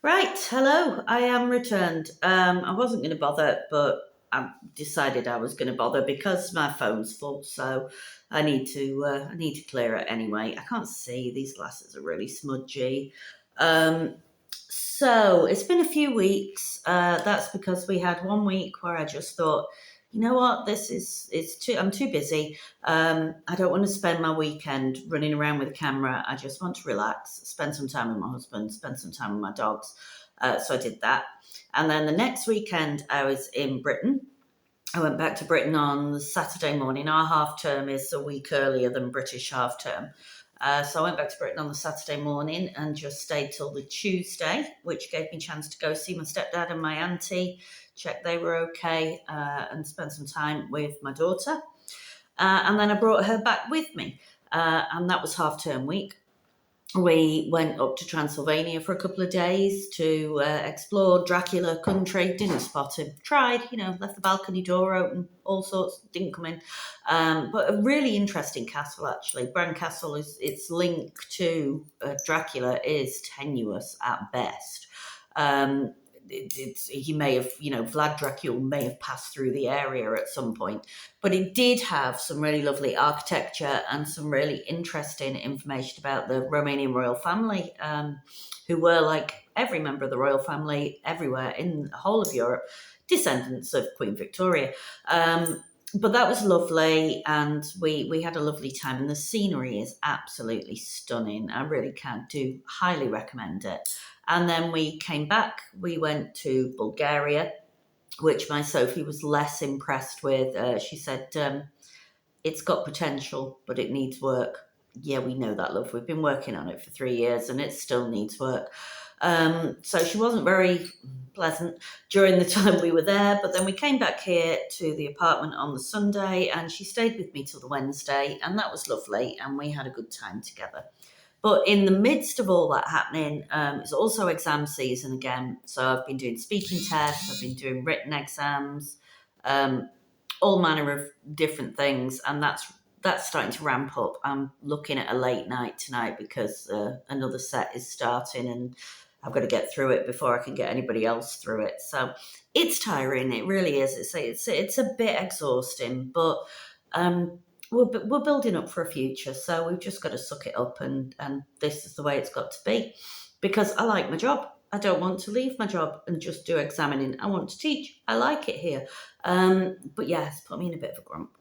Right, hello, I am returned. I wasn't going to bother, but I decided I was going to bother because my phone's full, so I need to clear it anyway. I can't see; these glasses are really smudgy. Um, so it's been a few weeks. That's because we had one week where I just thought, you know what, this is it's too. I'm too busy. I don't want to spend my weekend running around with a camera. I just want to relax, spend some time with my husband, spend some time with my dogs. So I did that. And then the next weekend, I was in Britain. I went back to Britain on Saturday morning. Our half term is a week earlier than British half term. So I went back to Britain on the Saturday morning and just stayed till the Tuesday, which gave me a chance to go see my stepdad and my auntie, check they were okay, and spend some time with my daughter. And then I brought her back with me. And that was half term week. We went up to Transylvania for a couple of days to explore Dracula country. Didn't spot him. Tried, left the balcony door open, all sorts. Didn't come in. But a really interesting castle, actually. Bran Castle its link to Dracula is tenuous at best. He may have, Vlad Dracula may have passed through the area at some point, but it did have some really lovely architecture and some really interesting information about the Romanian royal family, who were, like every member of the royal family everywhere in the whole of Europe, descendants of Queen Victoria. But that was lovely, and we had a lovely time, and the scenery is absolutely stunning. I really highly recommend it. And then we came back, we went to Bulgaria, which my Sophie was less impressed with. She said, it's got potential, but it needs work. Yeah, we know that, love. We've been working on it for 3 years and it still needs work. So she wasn't very pleasant during the time we were there, but then we came back here to the apartment on the Sunday and she stayed with me till the Wednesday, and that was lovely, and we had a good time together. But in the midst of all that happening, it's also exam season again. So I've been doing speaking tests, I've been doing written exams, all manner of different things, and that's starting to ramp up. I'm looking at a late night tonight because another set is starting, and I've got to get through it before I can get anybody else through it. So it's tiring. It really is. It's a bit exhausting, but we're building up for a future, so we've just got to suck it up, and this is the way it's got to be, because I like my job. I don't want to leave my job and just do examining. I want to teach. I like it here. But yeah, it's put me in a bit of a grump.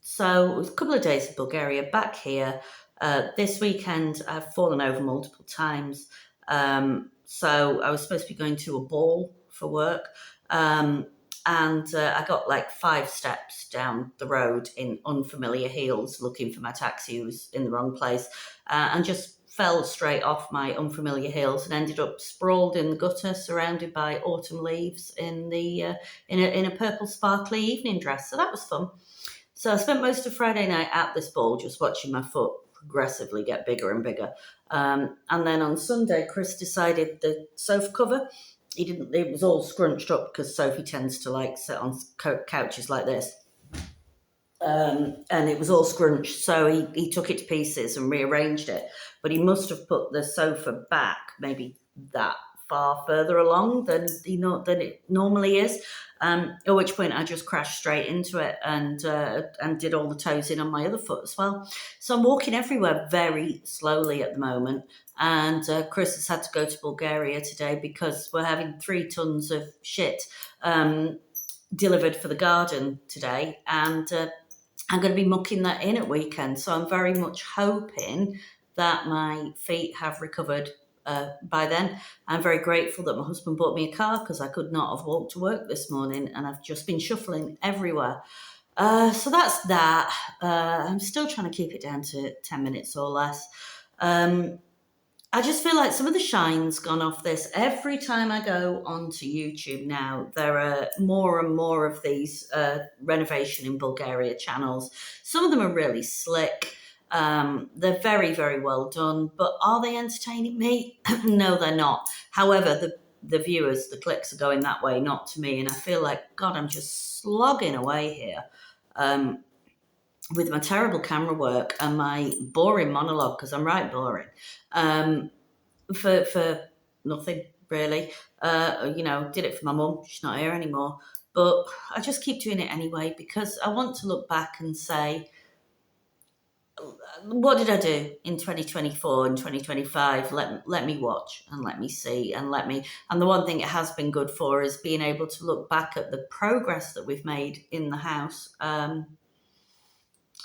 So it was a couple of days in Bulgaria, back here. This weekend, I've fallen over multiple times. So I was supposed to be going to a ball for work. And I got like 5 steps down the road in unfamiliar heels looking for my taxi, who was in the wrong place, and just fell straight off my unfamiliar heels and ended up sprawled in the gutter, surrounded by autumn leaves in a purple sparkly evening dress. So that was fun. So I spent most of Friday night at this ball just watching my foot progressively get bigger and bigger. And then on Sunday, Chris decided the sofa cover, it was all scrunched up because Sophie tends to like sit on couches like this. And it was all scrunched, so he took it to pieces and rearranged it. But he must have put the sofa back maybe that far further along than it normally is. At which point I just crashed straight into it and did all the toes in on my other foot as well. So I'm walking everywhere very slowly at the moment. And Chris has had to go to Bulgaria today because we're having 3 tons of shit delivered for the garden today, and I'm going to be mucking that in at weekend. So I'm very much hoping that my feet have recovered by then. I'm very grateful that my husband bought me a car because I could not have walked to work this morning, and I've just been shuffling everywhere. So that's that. I'm still trying to keep it down to 10 minutes or less. I just feel like some of the shine's gone off this. Every time I go onto YouTube now, there are more and more of these renovation in Bulgaria channels. Some of them are really slick. They're very, very well done. But are they entertaining me? No, they're not. However, the viewers, the clicks are going that way, not to me. And I feel like, God, I'm just slogging away here. With my terrible camera work and my boring monologue, because I'm right boring, for nothing really. Did it for my mum. She's not here anymore. But I just keep doing it anyway because I want to look back and say, what did I do in 2024 and 2025? Let me watch and let me see and and the one thing it has been good for is being able to look back at the progress that we've made in the house.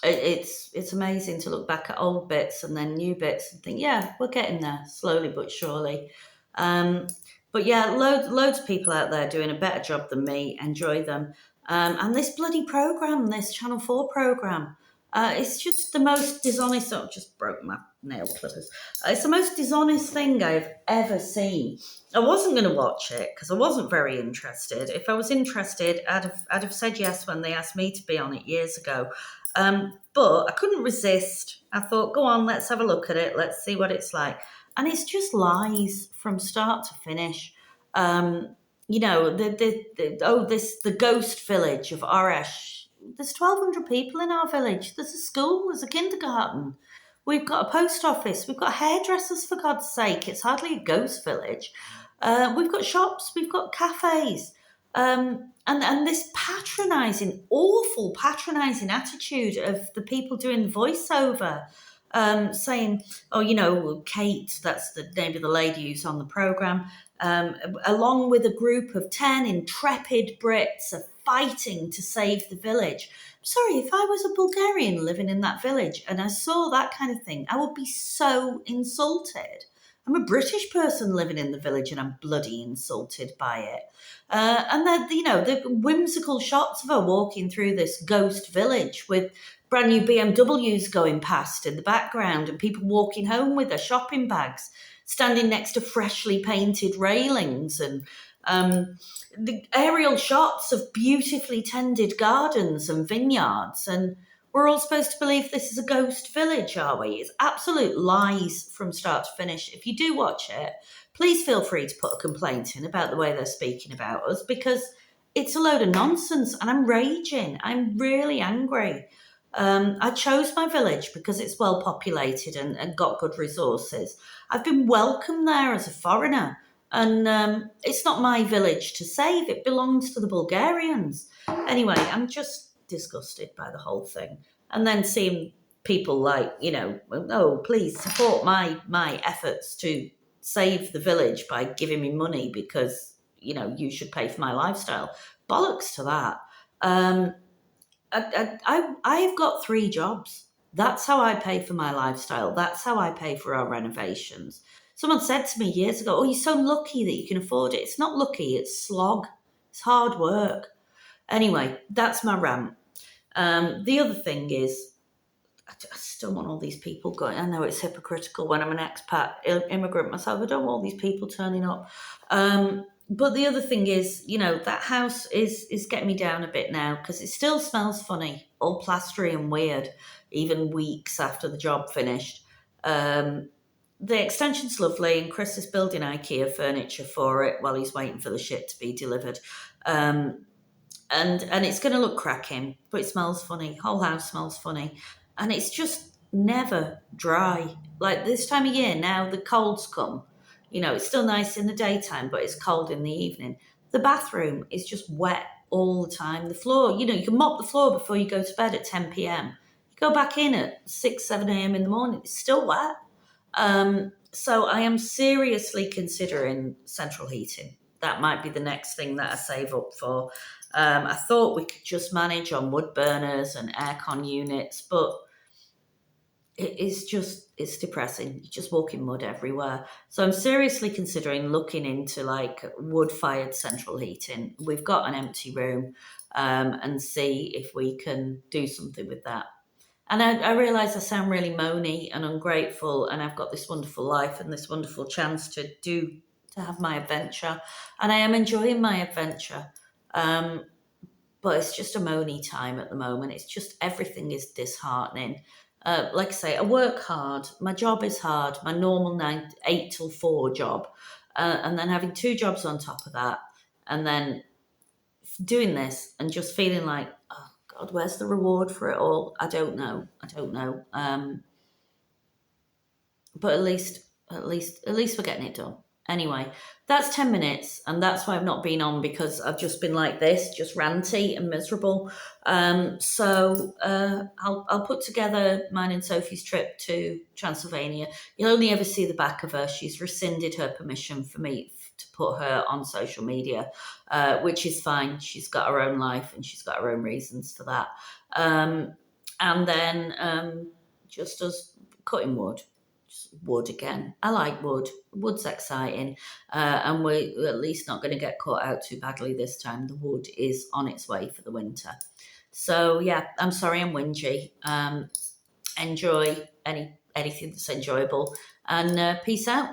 It's amazing to look back at old bits and then new bits and think, yeah, we're getting there slowly but surely. Um, but yeah, loads of people out there doing a better job than me. Enjoy them. And this bloody program, this Channel 4 program, it's just the most dishonest. Oh, just broke my nail clippers. It's the most dishonest thing I've ever seen. I wasn't going to watch it because I wasn't very interested. If I was interested, I'd have said yes when they asked me to be on it years ago. But I couldn't resist. I thought, go on, let's have a look at it. Let's see what it's like. And it's just lies from start to finish. The ghost village of Oresh. There's 1,200 people in our village. There's a school, there's a kindergarten. We've got a post office. We've got hairdressers, for God's sake. It's hardly a ghost village. We've got shops. We've got cafes. And this patronising, awful patronising attitude of the people doing the voiceover, saying, oh, Kate, that's the name of the lady who's on the programme, along with a group of 10 intrepid Brits are fighting to save the village. I'm sorry, if I was a Bulgarian living in that village and I saw that kind of thing, I would be so insulted. I'm a British person living in the village and I'm bloody insulted by it. And then, the whimsical shots of her walking through this ghost village with brand new BMWs going past in the background and people walking home with their shopping bags, standing next to freshly painted railings and the aerial shots of beautifully tended gardens and vineyards. And we're all supposed to believe this is a ghost village, are we? It's absolute lies from start to finish. If you do watch it, please feel free to put a complaint in about the way they're speaking about us because it's a load of nonsense and I'm raging. I'm really angry. I chose my village because it's well populated and got good resources. I've been welcomed there as a foreigner and it's not my village to save. It belongs to the Bulgarians. Anyway, I'm just disgusted by the whole thing. And then seeing people like, oh, please support my efforts to save the village by giving me money because, you should pay for my lifestyle. Bollocks to that. I've got 3 jobs. That's how I pay for my lifestyle. That's how I pay for our renovations. Someone said to me years ago, oh, you're so lucky that you can afford it. It's not lucky, it's slog. It's hard work. Anyway, that's my rant. The other thing is, I still want all these people going. I know it's hypocritical when I'm an expat immigrant myself. I don't want all these people turning up. But the other thing is, that house is getting me down a bit now because it still smells funny, all plastery and weird, even weeks after the job finished. The extension's lovely, and Chris is building IKEA furniture for it while he's waiting for the shit to be delivered. And it's going to look cracking, but it smells funny. Whole house smells funny. And it's just never dry. Like this time of year, now the colds come. It's still nice in the daytime, but it's cold in the evening. The bathroom is just wet all the time. The floor, you can mop the floor before you go to bed at 10 p.m. You go back in at 6, 7 a.m. in the morning, it's still wet. So I am seriously considering central heating. That might be the next thing that I save up for. I thought we could just manage on wood burners and aircon units, but it's depressing. You just walk in mud everywhere. So I'm seriously considering looking into like wood fired central heating. We've got an empty room, and see if we can do something with that. And I realise I sound really moany and ungrateful, and I've got this wonderful life and this wonderful chance to have my adventure, and I am enjoying my adventure. Um, but it's just a moany time at the moment. It's just everything is disheartening. Like I say, I work hard. My job is hard. My normal 8 till 4 job, and then having 2 jobs on top of that, and then doing this and just feeling like, oh God, where's the reward for it all? I don't know. I don't know. But at least we're getting it done. Anyway, that's 10 minutes, and that's why I've not been on, because I've just been like this, just ranty and miserable. I'll put together mine and Sophie's trip to Transylvania. You'll only ever see the back of her. She's rescinded her permission for me to put her on social media, which is fine. She's got her own life and she's got her own reasons for that. And then just us cutting wood. Wood again. I like wood. Wood's exciting, and we're at least not going to get caught out too badly this time. The wood is on its way for the winter. So yeah, I'm sorry I'm whingy. Enjoy anything that's enjoyable, and peace out.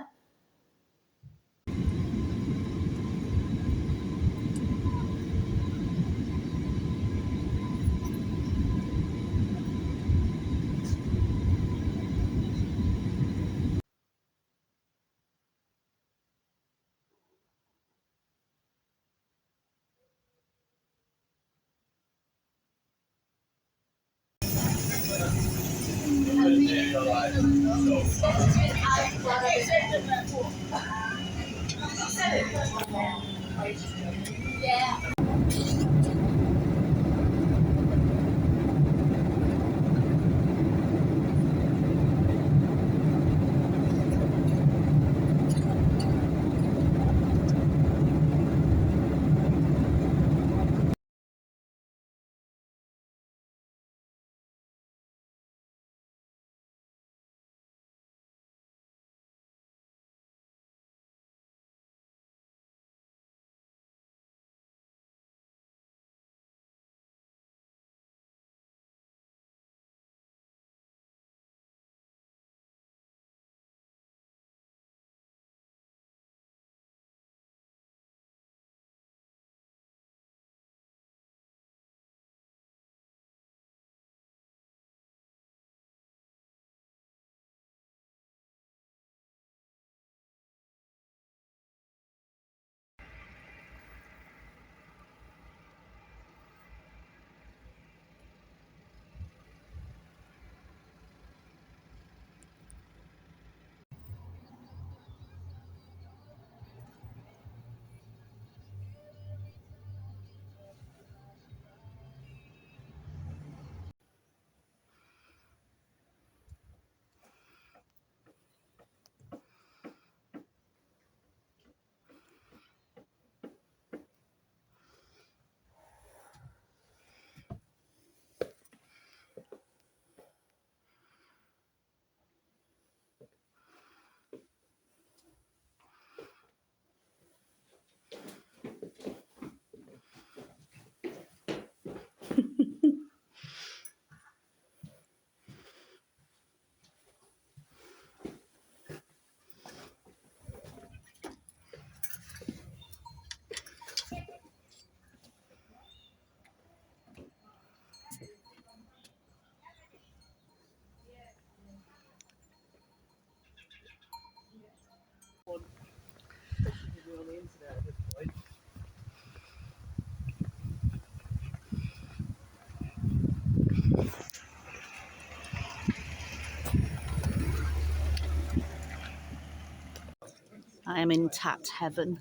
I am in tat heaven.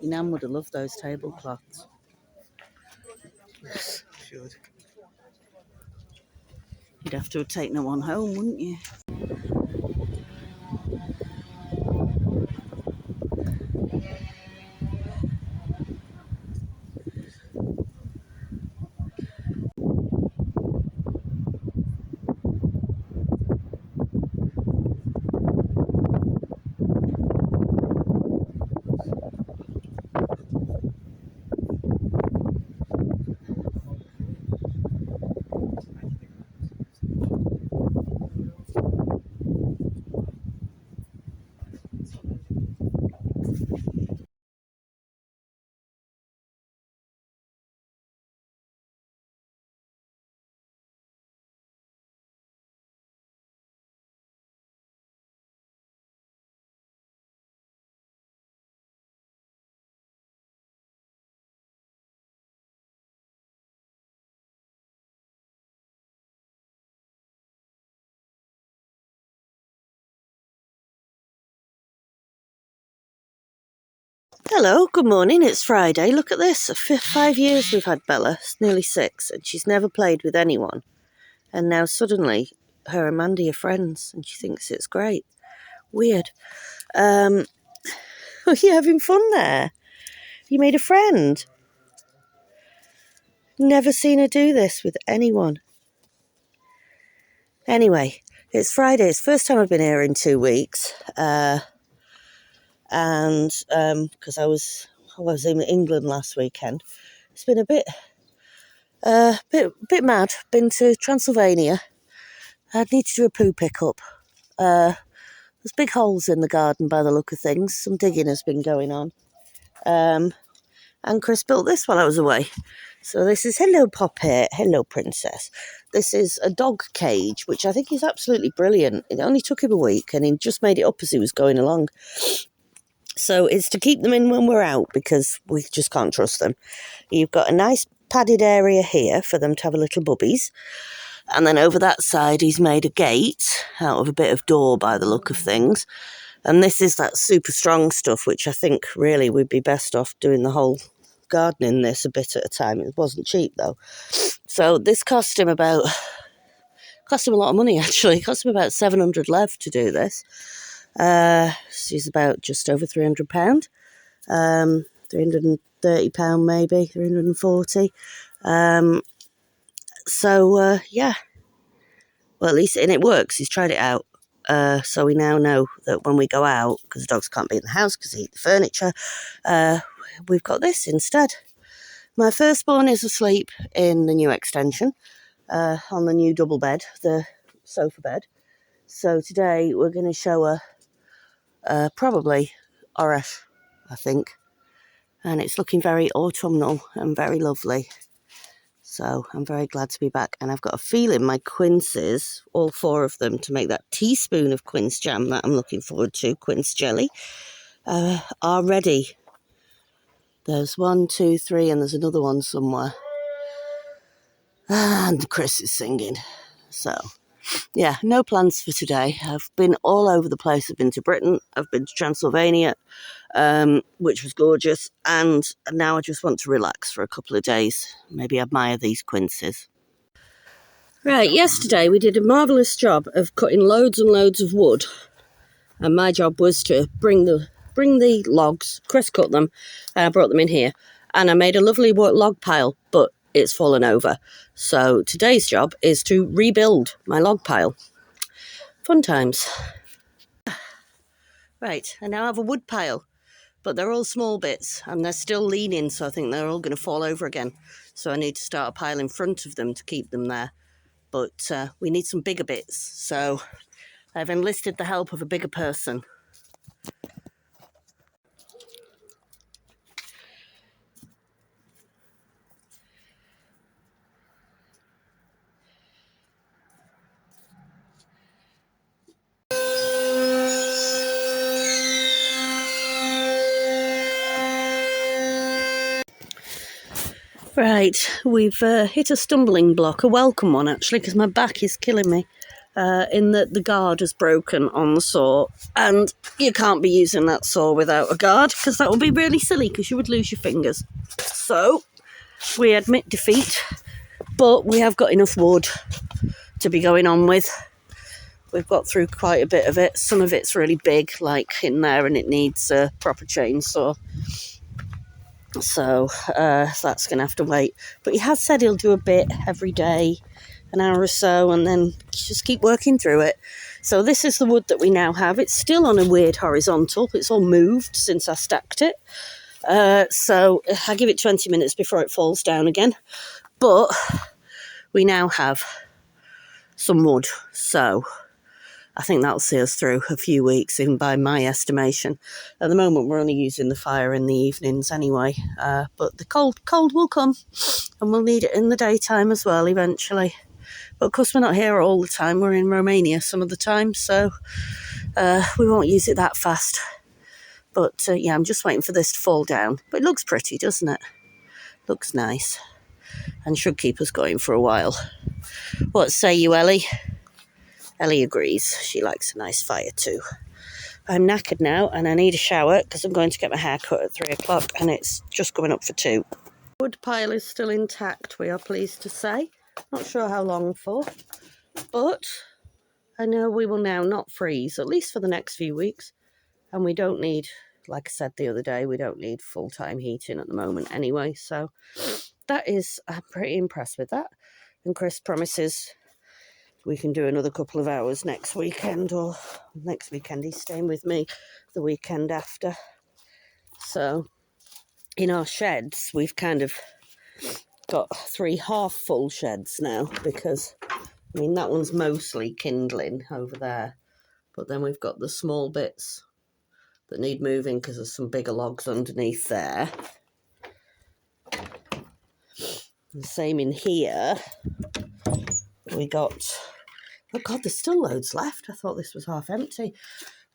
Your nan would have loved those tablecloths. Should. You'd have to have taken one home, wouldn't you? Hello, good morning, it's Friday. Look at this, 5 years we've had Bella, it's nearly 6, and she's never played with anyone. And now suddenly, her and Mandy are friends, and she thinks it's great. Weird. Are you having fun there? You made a friend? Never seen her do this with anyone. Anyway, it's Friday, it's the first time I've been here in 2 weeks. And because I was in England last weekend. It's been a bit mad. Been to Transylvania. I need to do a poo pickup. There's big holes in the garden by the look of things. Some digging has been going on. And Chris built this while I was away. So this is Hello Poppet, Hello Princess. This is a dog cage, which I think is absolutely brilliant. It only took him a week and he just made it up as he was going along. So it's to keep them in when we're out because we just can't trust them. You've got a nice padded area here for them to have a little bubbies. And then over that side, he's made a gate out of a bit of door by the look of things. And this is that super strong stuff, which I think really we'd be best off doing the whole garden in this a bit at a time. It wasn't cheap though. So this cost him a lot of money actually. It cost him about 700 lev to do this. She's about just over £300. £330 maybe, 340. Yeah. Well, at least, and it works. He's tried it out. So we now know that when we go out, because the dogs can't be in the house because they eat the furniture, we've got this instead. My firstborn is asleep in the new extension, on the new double bed, the sofa bed. So today we're going to show her probably Oresh, I think. And it's looking very autumnal and very lovely. So I'm very glad to be back. And I've got a feeling my quinces, all 4 of them, to make that teaspoon of quince jam that I'm looking forward to, quince jelly, are ready. There's 1, 2, 3, and there's another one somewhere. And Chris is singing. So, yeah, no plans for today. I've been all over the place. I've been to Britain. I've been to Transylvania, which was gorgeous. And now I just want to relax for a couple of days. Maybe admire these quinces. Right, yesterday we did a marvellous job of cutting loads and loads of wood. And my job was to bring the logs. Chris cut them, and I brought them in here. And I made a lovely log pile, but it's fallen over. So today's job is to rebuild my log pile. Fun times. Right, I now have a wood pile, but they're all small bits and they're still leaning, so I think they're all going to fall over again. So I need to start a pile in front of them to keep them there. But we need some bigger bits, so I've enlisted the help of a bigger person. Right, we've hit a stumbling block, a welcome one actually, because my back is killing me. In that the guard has broken on the saw, and you can't be using that saw without a guard because that would be really silly because you would lose your fingers. So we admit defeat, but we have got enough wood to be going on with. We've got through quite a bit of it. Some of it's really big, like in there, and it needs a proper chainsaw. So that's going to have to wait. But he has said he'll do a bit every day, an hour or so, and then just keep working through it. So this is the wood that we now have. It's still on a weird horizontal. It's all moved since I stacked it. So I give it 20 minutes before it falls down again. But we now have some wood. So I think that'll see us through a few weeks, even by my estimation. At the moment, we're only using the fire in the evenings anyway. But the cold will come, and we'll need it in the daytime as well eventually. But of course, we're not here all the time. We're in Romania some of the time, so we won't use it that fast. But yeah, I'm just waiting for this to fall down. But it looks pretty, doesn't it? Looks nice, and should keep us going for a while. What say you, Ellie? Ellie agrees. She likes a nice fire too. I'm knackered now and I need a shower because I'm going to get my hair cut at 3 o'clock and it's just going up for 2. Wood pile is still intact, we are pleased to say. Not sure how long for, but I know we will now not freeze, at least for the next few weeks. And we don't need, like I said the other day, we don't need full-time heating at the moment anyway. So that is, I'm pretty impressed with that. And Chris promises we can do another couple of hours next weekend, or next weekend he's staying with me the weekend after. So in our sheds, we've kind of got 3 half-full sheds now because, I mean, that one's mostly kindling over there. But then we've got the small bits that need moving because there's some bigger logs underneath there. And the same in here. We got, oh God, there's still loads left. I thought this was half empty.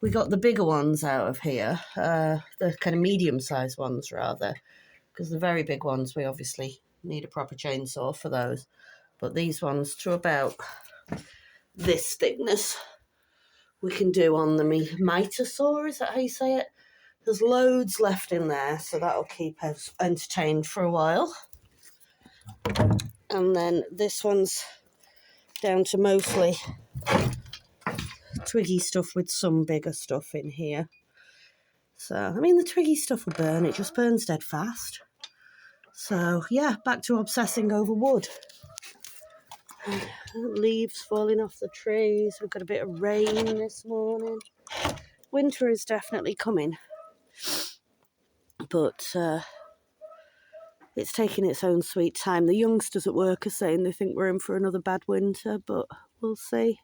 We got the bigger ones out of here, the kind of medium-sized ones rather, because the very big ones we obviously need a proper chainsaw for those. But these ones to about this thickness we can do on the miter saw, is that how you say it? There's loads left in there, so that'll keep us entertained for a while. And then this one's down to mostly twiggy stuff with some bigger stuff in here. So, I mean, the twiggy stuff will burn. It just burns dead fast. So, yeah, back to obsessing over wood. Leaves falling off the trees. We've got a bit of rain this morning. Winter is definitely coming. But it's taking its own sweet time. The youngsters at work are saying they think we're in for another bad winter, but we'll see.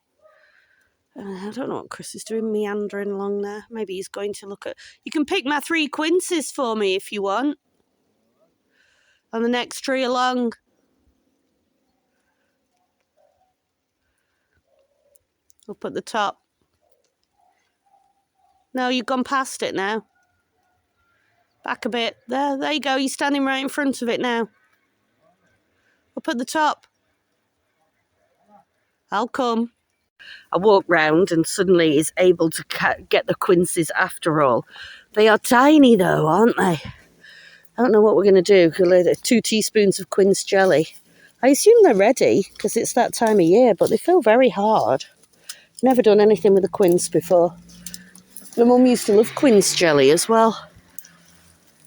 I don't know what Chris is doing, meandering along there. Maybe he's going to look at... You can pick my 3 quinces for me if you want. On the next tree along. Up at the top. No, you've gone past it now. Back a bit. There you go. You're standing right in front of it now. Up at the top. I'll come. I walk round and suddenly is able to get the quinces after all. They are tiny though, aren't they? I don't know what we're going to do. 2 teaspoons of quince jelly. I assume they're ready because it's that time of year, but they feel very hard. Never done anything with a quince before. My mum used to love quince jelly as well.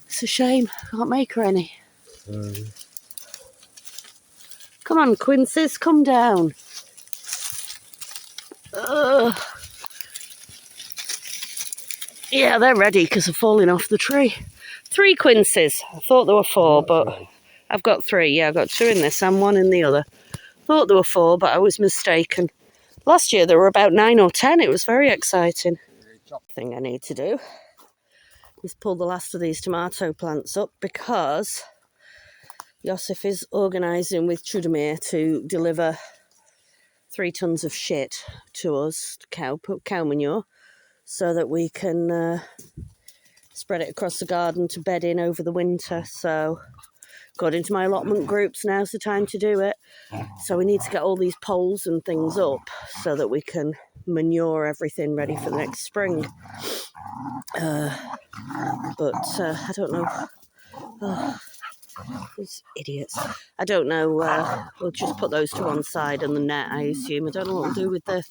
It's a shame. Can't make her any. Come on, quinces, come down. Yeah, they're ready because they're falling off the tree. 3 quinces. I thought there were 4, but I've got 3. Yeah, I've got 2 in this and 1 in the other. Thought there were 4, but I was mistaken. Last year there were about 9 or 10. It was very exciting. Thing I need to do is pull the last of these tomato plants up because Josef is organising with Trudamir to deliver 3 tons of shit to us, cow manure, so that we can spread it across the garden to bed in over the winter. So got into my allotment groups, now's the time to do it. So we need to get all these poles and things up so that we can manure everything ready for the next spring. But I don't know. These idiots. I don't know. We'll just put those to one side and the net, I assume. I don't know what we'll do with the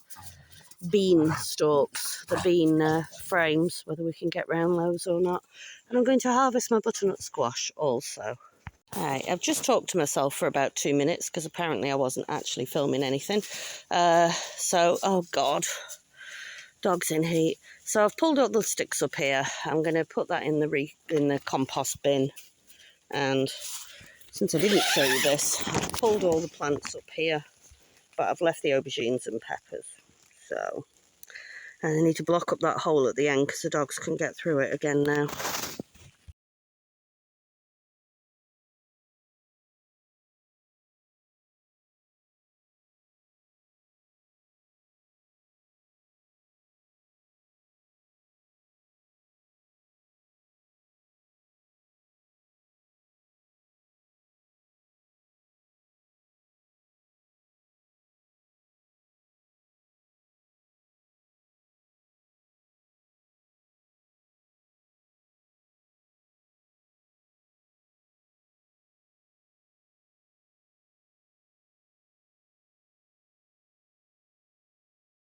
bean stalks, the bean frames, whether we can get round those or not. And I'm going to harvest my butternut squash also. Right, I've just talked to myself for about 2 minutes because apparently I wasn't actually filming anything. Oh God, dog's in heat. So I've pulled all the sticks up here. I'm going to put that in the compost bin. And since I didn't show you this, I've pulled all the plants up here, but I've left the aubergines and peppers. So, and I need to block up that hole at the end because the dogs can get through it again now.